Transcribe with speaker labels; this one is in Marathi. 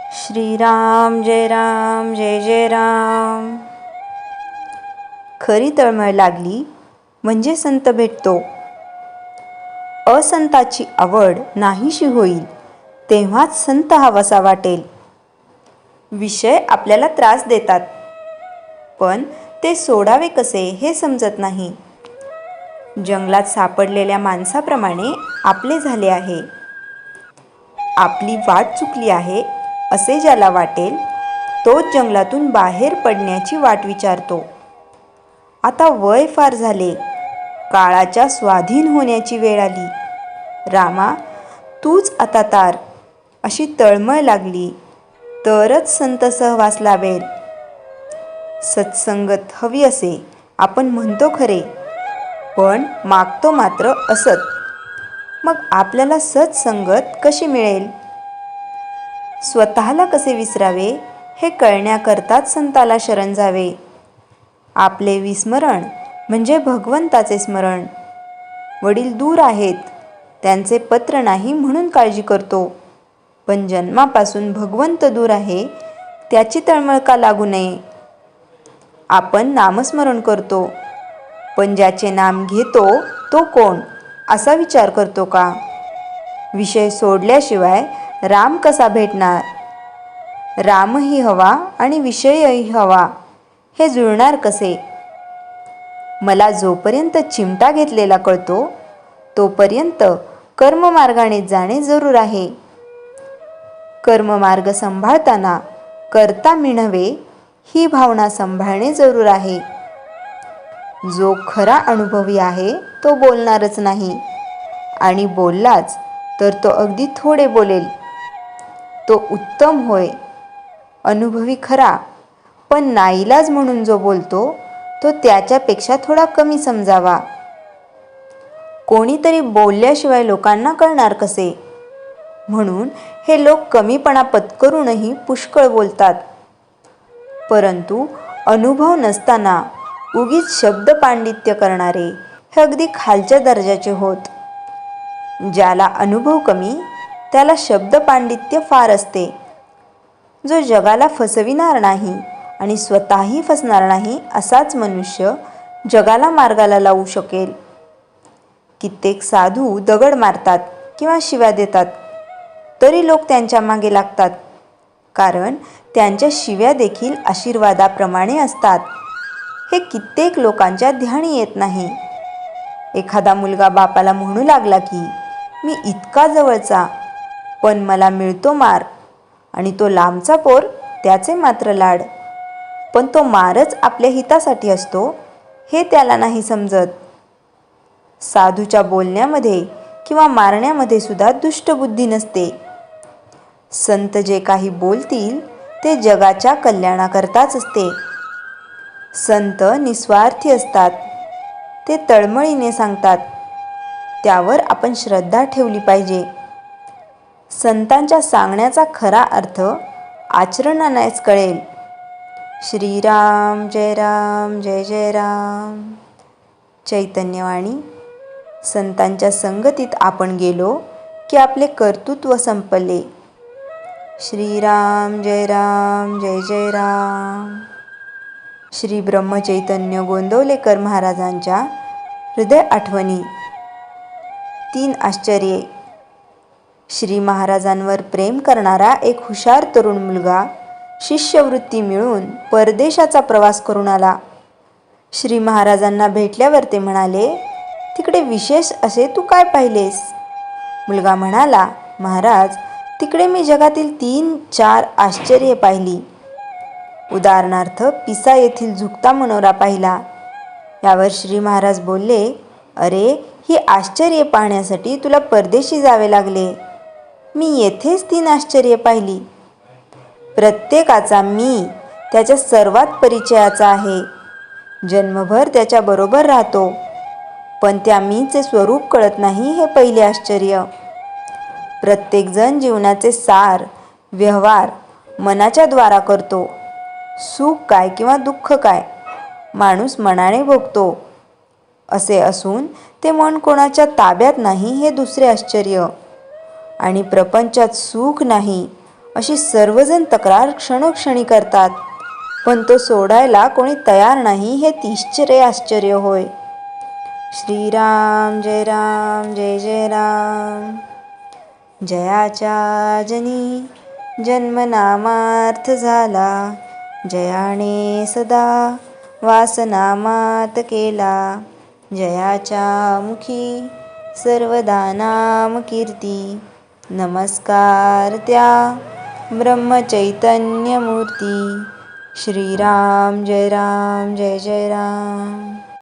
Speaker 1: श्रीराम जय जय राम। खरी तळमळ लागली म्हणजे संत भेटतो. असंताची आवड नाहीशी होईल तेव्हाच संत हवासा वाटेल. विषय आपल्याला त्रास देतात, पण ते सोडावे कसे हे समजत नाही. जंगलात सापडलेल्या माणसाप्रमाणे आपले झाले आहे. आपली वाट चुकली आहे असे ज्याला वाटेल तोच जंगलातून बाहेर पडण्याची वाट विचारतो. आता वय फार झाले, काळाच्या स्वाधीन होण्याची वेळ आली. रामा, तूच आता तार. अशी तळमळ लागली तरच संत सहवास लाभेल. सत्संगत हवी असे आपण म्हणतो खरे, पण मागतो मात्र असत. मग आपल्याला सत्संगत कशी मिळेल? स्वतःला कसे विसरावे हे कळण्याकरताच संताला शरण जावे. आपले विस्मरण म्हणजे भगवंताचे स्मरण. वडील दूर आहेत, त्यांचे पत्र नाही म्हणून काळजी करतो, पण जन्मापासून भगवंत दूर आहे त्याची तळमळ का लागू नये? आपण नामस्मरण करतो, पण ज्याचे नाम घेतो तो कोण असा विचार करतो का? विषय सोडल्याशिवाय राम कसा भेटणार? रामही हवा आणि विषयही हवा, हे जुळणार कसे? मला जोपर्यंत चिमटा घेतलेला कळतो तोपर्यंत कर्ममार्गाने जाणे जरूर आहे. कर्ममार्ग सांभाळताना करता मी नव्हे ही भावना सांभाळणे जरूर आहे. जो खरा अनुभवी आहे तो बोलणारच नाही, आणि बोललाच तर तो अगदी थोडे बोलेल. तो उत्तम होय, अनुभवी खरा, पण नाईलाज म्हणून जो बोलतो तो त्याच्यापेक्षा थोडा कमी समजावा. कोणीतरी बोलल्याशिवाय लोकांना कळणार कसे? म्हणून हे लोक कमीपणा पत्करूनही पुष्कळ बोलतात. परंतु अनुभव नसताना उगीच शब्द पांडित्य करणारे हे अगदी खालच्या दर्जाचे होत. ज्याला अनुभव कमी त्याला शब्द पांडित्य फार असते. जो जगाला फसविणार नाही आणि स्वतःही फसणार नाही असाच मनुष्य जगाला मार्गाला लावू शकेल. कित्येक साधू दगड मारतात किंवा शिव्या देतात, तरी लोक त्यांच्या मागे लागतात, कारण त्यांच्या शिव्या देखील आशीर्वादाप्रमाणे असतात. हे कित्येक लोकांच्या ध्यानी येत नाही. एखादा मुलगा बापाला म्हणू लागला की मी इतका जवळचा पण मला मिळतो मार, आणि तो लांबचा पोर त्याचे मात्र लाड. पण तो मारच आपल्या हितासाठी असतो हे त्याला नाही समजत. साधूच्या बोलण्यामध्ये किंवा मारण्यामध्ये सुद्धा दुष्टबुद्धी नसते. संत जे काही बोलतील ते जगाच्या कल्याणाकरताच असते. संत निस्वार्थी असतात, ते तळमळीने सांगतात, त्यावर आपण श्रद्धा ठेवली पाहिजे. संतांच्या सांगण्याचा खरा अर्थ आचरणानेच कळेल. श्रीराम जय जय राम. चैतन्यवाणी. संतांच्या संगतीत आपण गेलो की आपले कर्तृत्व संपले. श्रीराम जय जय राम. श्री ब्रह्मचैतन्य गोंदवलेकर महाराजांच्या हृदय आठवणी. 3 आश्चर्ये. श्री महाराजांवर प्रेम करणारा एक हुशार तरुण मुलगा शिष्यवृत्ती मिळून परदेशाचा प्रवास करून आला. श्री महाराजांना भेटल्यावर ते म्हणाले, तिकडे विशेष असे तू काय पाहिलेस? मुलगा म्हणाला, महाराज, तिकडे मी जगातील 3-4 आश्चर्ये पाहिली. उदाहरणार्थ पिसा येथील झुकता मनोरा पाहिला. यावर श्री महाराज बोलले, अरे, ही आश्चर्ये पाहण्यासाठी तुला परदेशी जावे लागले. मी येथेच 3 आश्चर्ये पाहिली. प्रत्येकाचा मी त्याच्या सर्वात परिचयाचा आहे. जन्मभर त्याच्याबरोबर राहतो, पण त्या मीचे स्वरूप कळत नाही हे पहिले आश्चर्य. प्रत्येकजण जीवनाचे सार व्यवहार मनाच्या द्वारा करतो. सुख काय किंवा दुःख काय माणूस मनाने भोगतो. असे असून ते मन कोणाच्या ताब्यात नाही हे दुसरे आश्चर्य. आणि प्रपंचात सुख नाही अशी सर्वजण तक्रार क्षणोक्षणी करतात, पण तो सोडायला कोणी तयार नाही, हे तीश्चर्य आश्चर्य होय. श्रीराम जय राम जय जय राम. जयाच्या जनी जन्मनामार्थ झाला, जयाने सदा वासनामात केला. जयाच्या मुखी सर्वदा नाम कीर्ती, नमस्कार त्या ब्रह्मचैतन्य मूर्ती. श्रीराम जय राम जय जय राम.